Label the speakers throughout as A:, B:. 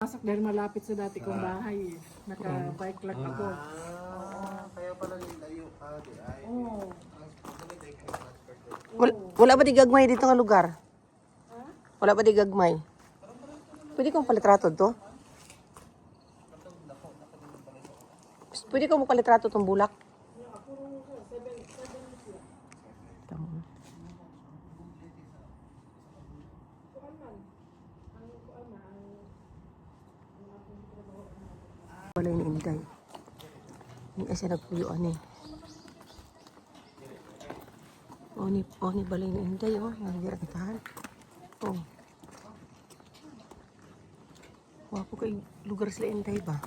A: Pasok dahil malapit sa dati kong bahay eh. Naka-bike lang ako.
B: Kaya pala nilayo ka, di ay.
A: Oo.
C: Wala ba di gagmay dito nga lugar? Wala ba di gagmay? Pwede kong palitrato to? Pwede kong palitrato tong bulak? Balay ni Inday. Hindi siya nagpuyuan eh. Ni balay ni Inday oh. Nagiragitahan. Oh. Wapo kay lugar sila Inday ba?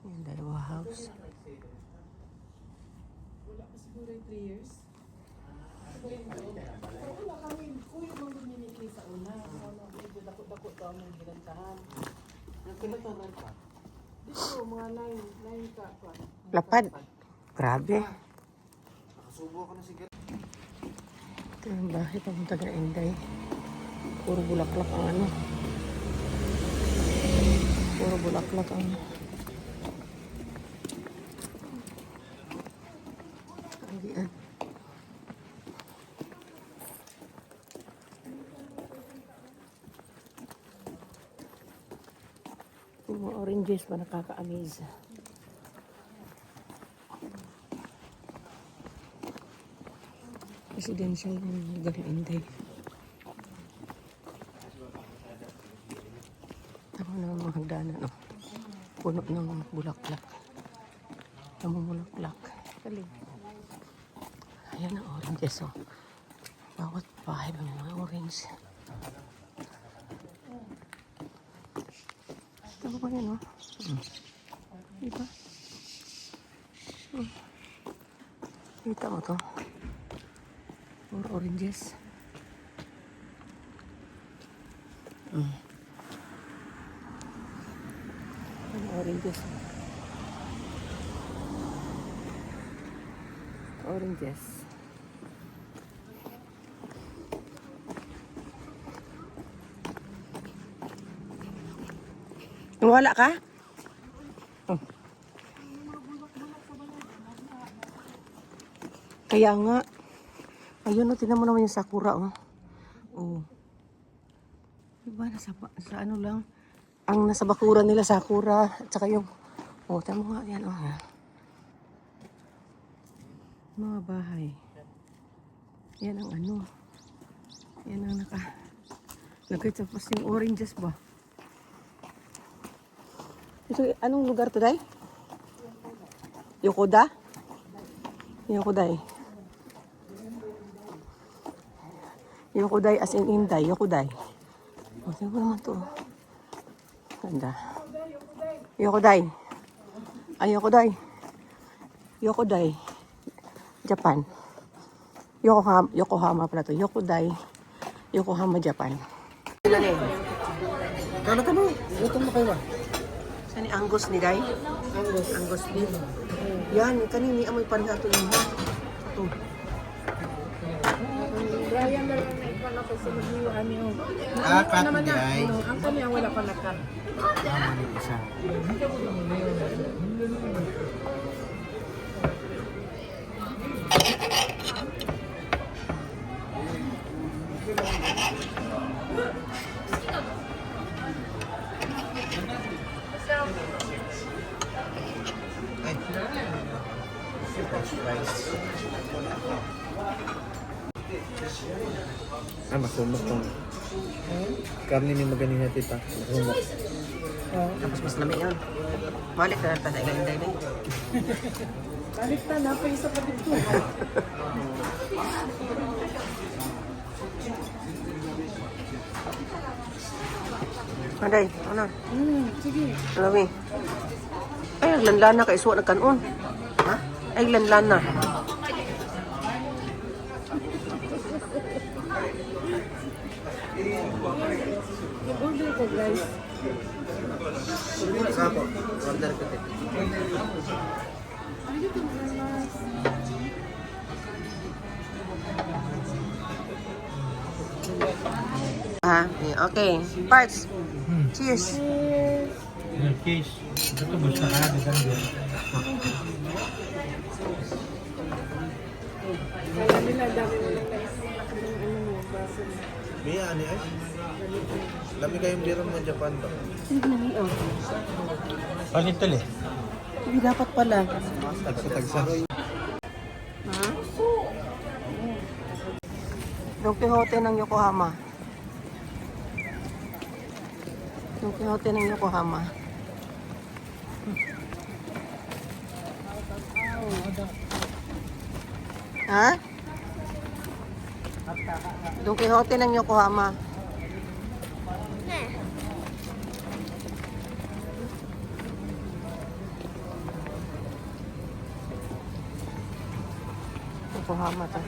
C: Inday house.
A: Wala pa siguro 3 years. Wala kami, kuya mong guminikli sa una. Dako-dako to ang ginantahan.
B: Pinataran ka.
A: Dito, mga 9 ka.
C: Lapad. Grabe.
B: Nakasubo ka na siguro.
C: Ito yung bahay papunta na Inday. Puro bulaklak ang ano. Puro bulaklak ang Ayan. Yung mga oranges ba nakaka-amaze. Residential ng lugar ng Inday. Tama na mga hagdanan, no? Puno ng bulaklak. Namumulaklak. Galing. Ayan ang oranges, oh. Bawat bahay may mga orange. Tama ba yan, oh? Diba? Kita mo to? Or oranges. Oranges. Oranges. Wala ka? Oh. Kaya nga. Ayun, tingnan mo naman yung sakura, oh. Oh. Diba, nasa ano lang. Ang nasa bakuran nila, sakura. At saka yung, oh, tingnan mo nga, yan, oh. Yan. Mga bahay. Yan ang ano. Yan ang nagkatapos yung oranges ba? Ito, anong lugar to, Day? Yokoda? Yokoday. Yokoday as in Inday. Yokoday. O, tingnan mo naman to. Ganda. Yokoday. Ay, Yokoday. Yokoday. Japan. Yokohama pala to. Yokoday. Yokohama, Japan.
B: Kano ka mo? Gutom mo kayo ba?
C: Saan ni Angus ni Day? Angus beef. Yan, kanini amoy pariha to yun. Ito.
A: Brian na lang na ikaw na kasi mag-iwan niyo.
B: Kat hindi ay.
A: Ang kami ang wala pa nakat.
B: Tama yung isa. Ay. Rice. Masumak tong. Karni ni maganing natin pa. Masumak.
C: Tapos mas lamig yun. Balik na natin sa Inday na.
A: Balik na, napaisa pa dito.
C: Anday, ano?
A: Sige.
C: Alami. Ay, naglanlan na kay suwa nagkanon.
B: Ha?
C: Ay, naglanlan na.
A: Order ko guys.
B: Sabo. Order ko din.
C: Ah, okay. Parts. Cheers.
D: Case. Ito basta ka di kan dia.
A: Kaya nila dami mo lang naisip ng ano mo, baso mo.
B: Mia, ani ay? Lami kayong biron mo Japan ba?
C: Sige na niyo.
D: Palit tali.
C: Hindi dapat pala.
B: Tagsa-tagsa.
C: Ha? Don Quixote ng Yokohama. Don Quixote ng Yokohama. Ha? Don Quixote ng Yokohama. Yokohama to.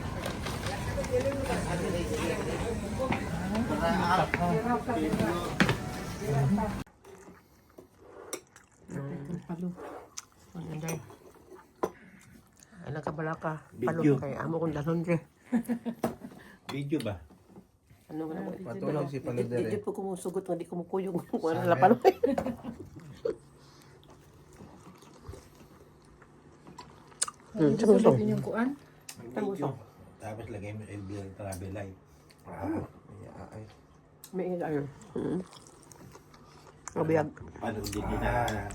A: Palo.
C: Maganda. Ay, nagkabala ka.
D: Video.
C: Palo kay amo kong dalon dre.
D: Video ba?
C: Ano nga naman?
B: Patulog si Paludere.
C: Di po kumusugot, hindi kumukuyog. Kung ano na palo.
A: Susunod din yung kuan.
D: Video. Tapos lagay mo LBL travel light.
B: Ay.
C: May ilayo. Mabiyag.
D: Paano din na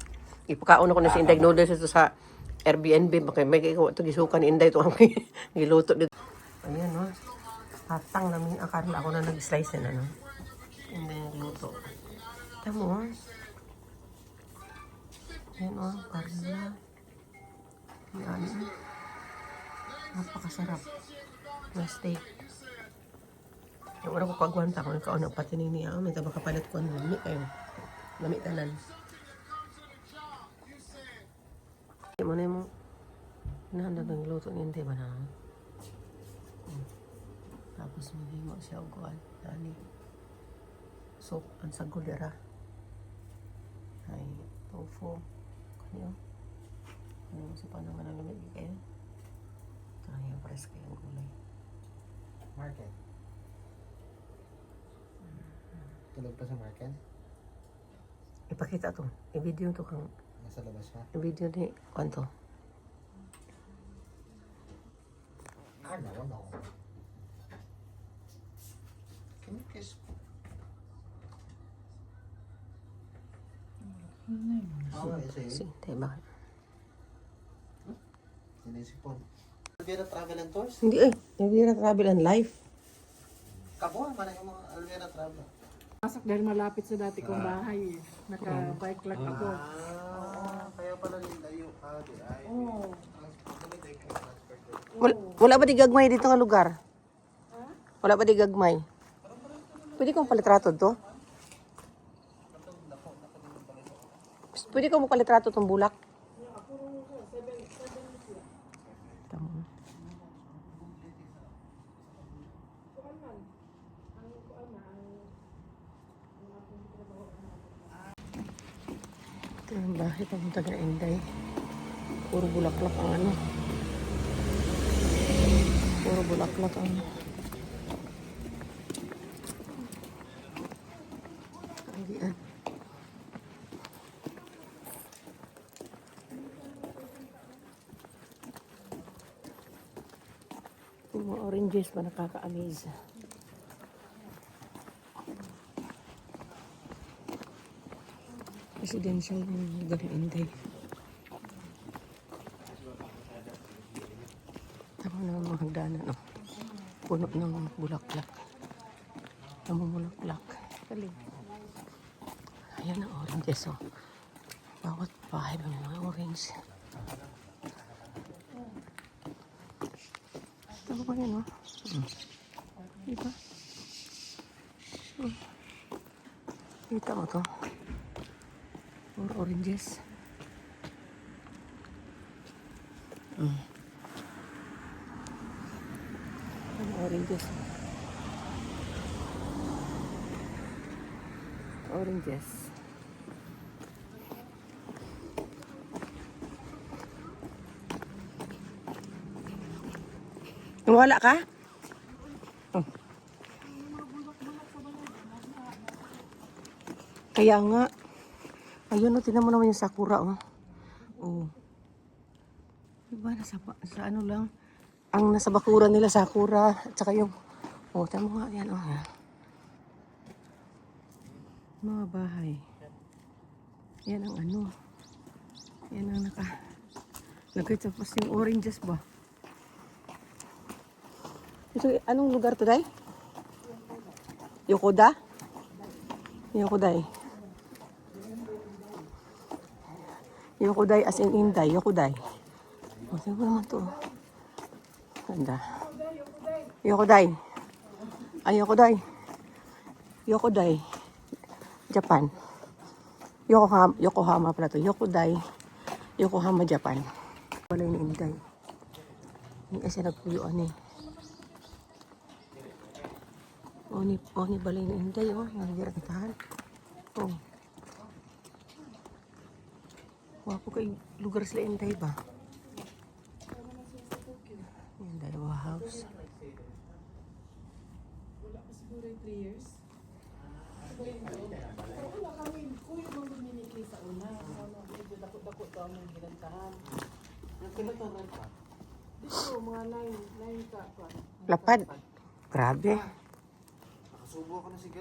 C: Ipakaon ako na si Inday Noodles ito sa Airbnb. May ikaw ito gisukan ni Inday ito ang giluto dito. Ayan o. Hatang namin. Akala ako na nag-slice na no. Inday nagluto. Ito mo. Ayan o. Karla. Ayan. Napakasarap. Na steak. Yung una ko kagwanta ko. Ikaw na pati niya. May tabakapalit ko. Lami kayo. Lami tanan. Hindi mo na yung nahandag ng luto niya, hindi ba na? Tapos mahimo siya o kuhan. Nani? Soup, ang sagulira. Ay, tofu. Kanyo? Ano mo sa panangan ng lamig kayo? Ito na yung press kayong gulay.
B: Market. Tulog pa sa market?
C: Ipakita to. I-video to kang
B: Nasa labas pa?
C: i-video ni Kwanto.
B: No. Can you kiss?
C: Si, tayo bakit?
B: Sinisipon. Alvera Travel and Tours?
C: Hindi eh. Hindi na travel and life.
B: Kabuha man yung mga Alvera Travel.
A: Pasok dahil malapit sa dati kong bahay eh. Naka-bike lang ako.
B: Kaya pala layo ka, di ay.
A: Oo.
C: Wala ba di gagmay dito nga lugar? Wala ba di gagmay? Pwede kong palitrato to? Pwede ko mo palitrato tong bulak? Tama. Ito yung bahay ng taga-Inday. Puro bulaklak ang ano. Puro bulaklak ang Ayan. Yung mga oranges pa nakaka-amaze. Residential ng lugar ng Inday. Tama na ang mga hagdanan, no? Puno ng bulaklak. Namumulaklak. Galing. Ayan ang oranges, oh. Bawat bahay may mga orange. Tama ba yan, oh? Diba? Kita mo to? Or oranges. Oranges. Oranges. Wala ka? Oh. Kaya nga. Ayun, oh, tinan mo naman yung sakura, oh. Oh. Diba, sa ano lang. Ang nasa bakuran nila, sakura. At saka yung, oh, tinan mo nga, yan, oh. Yan. Mga bahay. Yan ang ano. Yan ang tapos yung oranges ba? Ito, anong lugar to, day? Yokoda? Yokoday. Yokoday as in Inday. Yokoday. O, saan mo naman to? Ganda. Yokoday. Ay, Yokoday. Yokoday. Japan. Yokohama pala to. Yokoday. Yokohama, Japan. Balay ni Inday. Hindi kasi nagpuyuan eh. Ni balay ni Inday, oh. Nangyari tahan. Oh. Wapo kay lugar sila Inday ba? Inday house.
A: Wala pa siguro yung 3 years. Wala kami. Kuya bang duminikli sa una. Medyo dako-dako to ang mga ginantahan.
B: Nagkilatanan pa.
A: Dito, mga 9 ka pa.
C: Lapad. Grabe.
B: Nakasubo ako na si